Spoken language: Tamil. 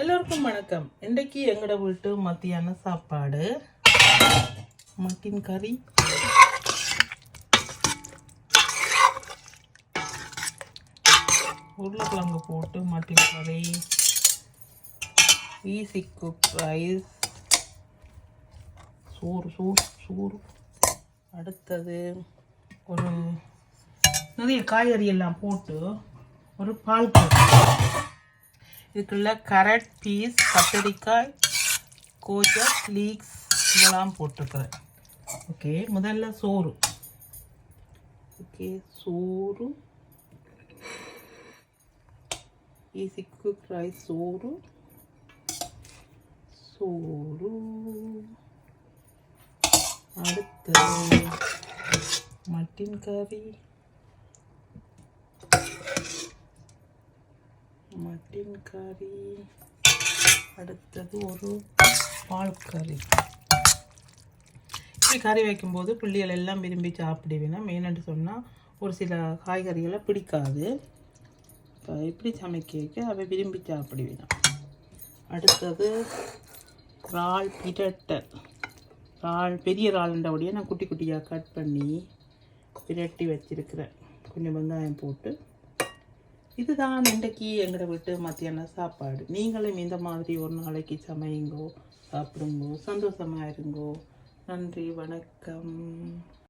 எல்லோருக்கும் வணக்கம். இன்றைக்கு எங்களோட வீட்டு மத்தியான சாப்பாடு மட்டன் கறி, உருளைக்கிழங்கு போட்டு மட்டன் கறி, ஈஸி குக் ரைஸ், சோறு. அடுத்தது ஒரு நிறைய காய்கறி எல்லாம் போட்டு ஒரு பால் கறி. இதுக்குள்ள கேரட், பீஸ், கத்தரிக்காய், கோஜஸ், லீக்ஸ் இதெல்லாம் போட்டுக்கிறேன். ஓகே, முதல்ல சோறு. சோறு, ஈஸி குக் ரைஸ், சோறு. அடுத்தது மட்டன் கறி, அடுத்தது ஒரு பால் கறி. இப்படி கறி வைக்கும்போது பிள்ளைகள் எல்லாம் விரும்பி சாப்பிடுவேன்னா, மெயினாட்டு சொன்னால் ஒரு சில காய்கறிகளை பிடிக்காது. இப்போ இப்படி சமைக்க அவை விரும்பி சாப்பிடுவேன். அடுத்தது இறால் பிரட்டல். பெரிய இறால்ன்றபடியே நான் குட்டி குட்டியாக கட் பண்ணி பிரட்டி வச்சிருக்கிறேன், கொஞ்சம் வெங்காயம் போட்டு. இதுதான் இன்றைக்கு எங்களோட வீட்டு மத்தியான சாப்பாடு. நீங்களும் இந்த மாதிரி ஒரு நாளைக்கு சமையுங்கோ, சாப்பிடுங்கோ, சந்தோஷமாக இருங்கோ. நன்றி, வணக்கம்.